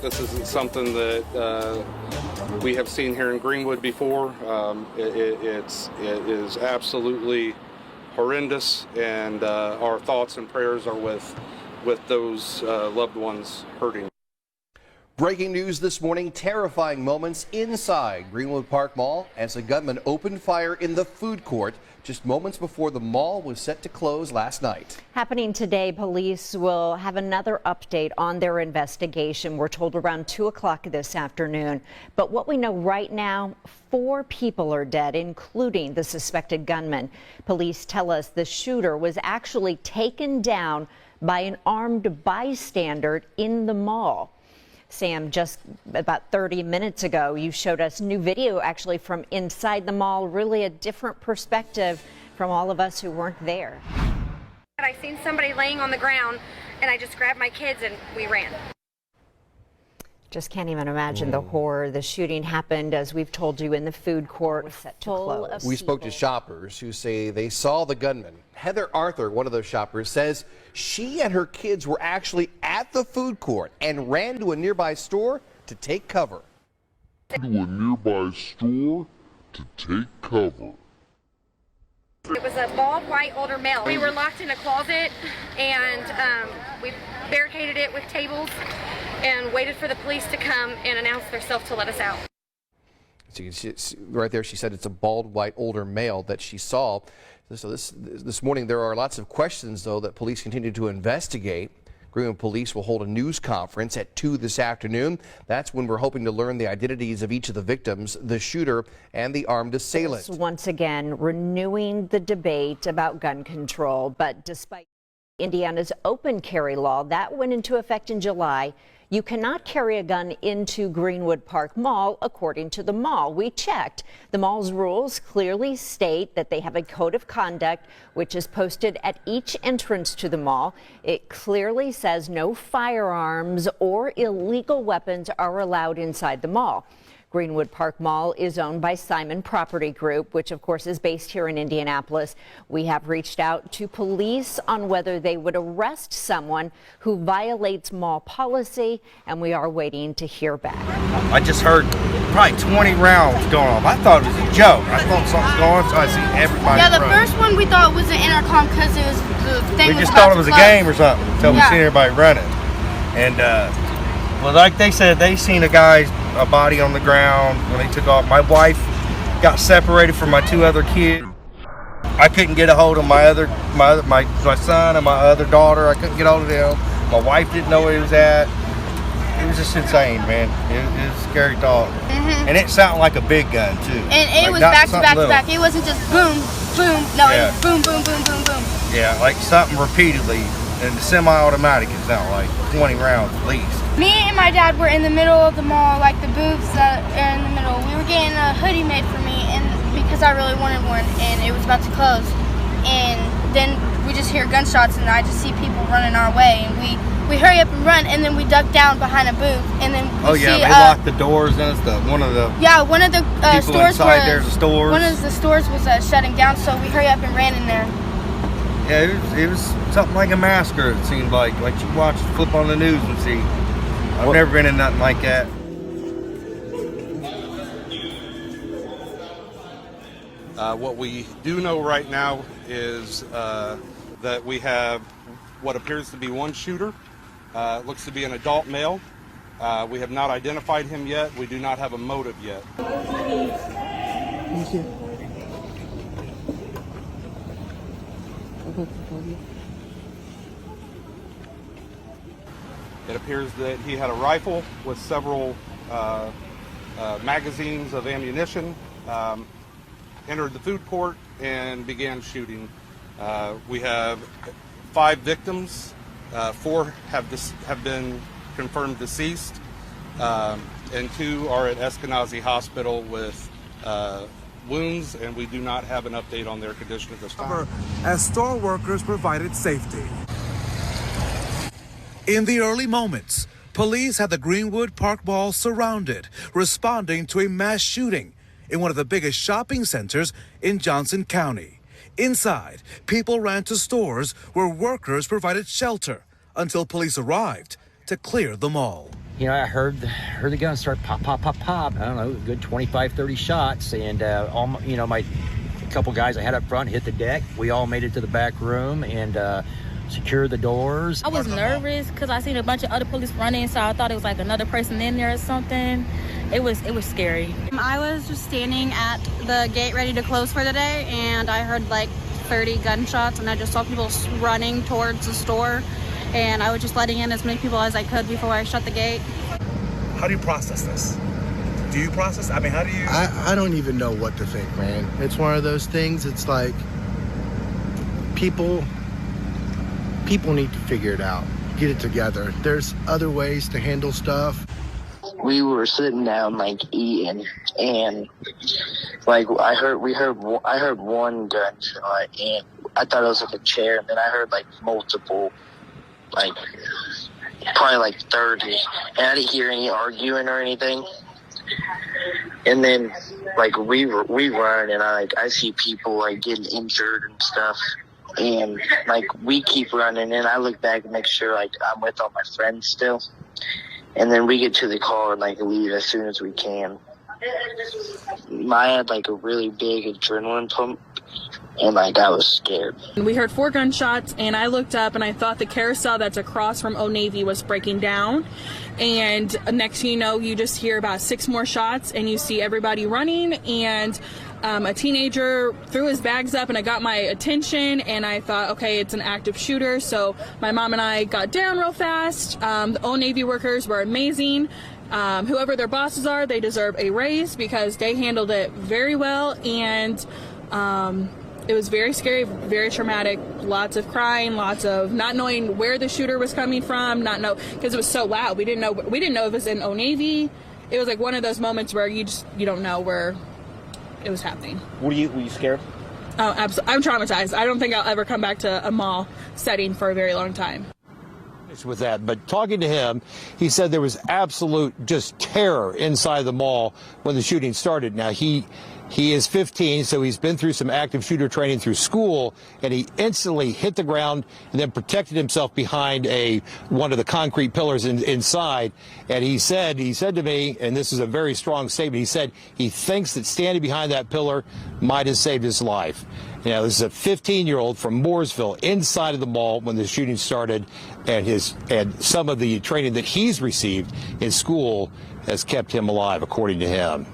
This isn't something that we have seen here in Greenwood before. It is absolutely horrendous, and our thoughts and prayers are with those loved ones hurting. Breaking news this morning, terrifying moments inside Greenwood Park Mall as a gunman opened fire in the food court just moments before the mall was set to close last night. Happening today, police will have another update on their investigation. We're told around 2 o'clock this afternoon. But what we know right now, 4 people are dead, including the suspected gunman. Police tell us the shooter was actually taken down by an armed bystander in the mall. Sam, just about 30 minutes ago, you showed us new video actually from inside the mall, really a different perspective from all of us who weren't there. I seen somebody laying on the ground and I just grabbed my kids and we ran. Just can't even imagine the horror. The shooting happened, as we've told you, in the food court, set to close. We spoke to shoppers who say they saw the gunman. Heather Arthur, one of those shoppers, says she and her kids were actually at the food court and ran to a nearby store to take cover. It was a bald, white, older male. We were locked in a closet and we barricaded it with tables and waited for the police to come and announce themselves to let us out. So you can see right there, she said it's a bald, white, older male that she saw. So this morning there are lots of questions, though, that police continue to investigate. Greenwood Police will hold a news conference at 2 this afternoon. That's when we're hoping to learn the identities of each of the victims, the shooter and the armed assailant. Once again, renewing the debate about gun control. But despite Indiana's open carry law that went into effect in July, you cannot carry a gun into Greenwood Park Mall, according to the mall. We checked. The mall's rules clearly state that they have a code of conduct, which is posted at each entrance to the mall. It clearly says no firearms or illegal weapons are allowed inside the mall. Greenwood Park Mall is owned by Simon Property Group, which of course is based here in Indianapolis. We have reached out to police on whether they would arrest someone who violates mall policy, and we are waiting to hear back. I just heard probably 20 rounds going off. I thought it was a joke. I thought something was going on, so I see everybody. Yeah, the first one we thought was an intercom because it was the thing. We just thought it was a game or something until we seen everybody running. And well, like they said, they seen a body on the ground when they took off. My wife got separated from my 2 other kids. I couldn't get a hold of my son and my other daughter. I couldn't get a hold of them. My wife didn't know where he was at. It was just insane, man. It was a scary thought. And it sounded like a big gun too. And it was back to back to back. It wasn't just boom, boom. No, it was boom, boom, boom, boom, boom. Yeah, like something repeatedly. And the semi-automatic, it sounded like 20 rounds at least. Me and my dad were in the middle of the mall, like the booths that are in the middle. We were getting a hoodie made for me, and because I really wanted one, and it was about to close. And then we just hear gunshots, and I just see people running our way, and we hurry up and run, and then we duck down behind a booth, and then we see, they locked the doors, and it's one of the one of the stores inside there's stores. One of the stores was shutting down, so we hurry up and ran in there. Yeah, it was something like a massacre. It seemed like you watch, flip on the news and see. I've never been in nothing like that. What we do know right now is that we have what appears to be one shooter. Looks to be an adult male. We have not identified him yet. We do not have a motive yet. Thank you. It appears that he had a rifle with several magazines of ammunition, entered the food court and began shooting. We have 5 victims. 4 have been confirmed deceased, and 2 are at Eskenazi Hospital with wounds, and we do not have an update on their condition at this time. As store workers provided safety. In the early moments, police had the Greenwood Park Mall surrounded, responding to a mass shooting in one of the biggest shopping centers in Johnson County. Inside, people ran to stores where workers provided shelter until police arrived to clear the mall. You know, I heard the gun start pop, pop, pop, pop. I don't know, good 25, 30 shots. And, my couple guys I had up front hit the deck. We all made it to the back room and secured the doors. I was nervous because I seen a bunch of other police running, so I thought it was like another person in there or something. It was scary. I was just standing at the gate ready to close for the day, and I heard like 30 gunshots, and I just saw people running towards the store, and I was just letting in as many people as I could before I shut the gate. How do you process this? Do you process? I mean, how do you? I don't even know what to think, man. It's one of those things. It's like people need to figure it out, get it together. There's other ways to handle stuff. We were sitting down like eating, and like I heard one gunshot, and I thought it was like a chair, and then I heard like multiple, like probably like 30, and I didn't hear any arguing or anything. And then like we run, and I see people like getting injured and stuff, and like we keep running, and I look back and make sure like I'm with all my friends still. And then we get to the car and like leave as soon as we can. I had like a really big adrenaline pump, and like I was scared. We heard 4 gunshots, and I looked up and I thought the carousel that's across from Old Navy was breaking down. And next thing you know, you just hear about 6 more shots, and you see everybody running, and a teenager threw his bags up, and it got my attention, and I thought, okay, it's an active shooter. So my mom and I got down real fast. The Old Navy workers were amazing. Whoever their bosses are, they deserve a raise because they handled it very well, and it was very scary, very traumatic. Lots of crying, lots of not knowing where the shooter was coming from, because it was so loud. We didn't know if it was in Old Navy. It was like one of those moments where you don't know where it was happening. Were you scared? Oh, absolutely. I'm traumatized. I don't think I'll ever come back to a mall setting for a very long time. With that, but talking to him, he said there was absolute just terror inside the mall when the shooting started. Now he is 15, so he's been through some active shooter training through school, and he instantly hit the ground and then protected himself behind one of the concrete pillars inside. And he said to me, and this is a very strong statement, he said he thinks that standing behind that pillar might have saved his life. Now, this is a 15-year-old from Mooresville inside of the mall when the shooting started, and some of the training that he's received in school has kept him alive, according to him.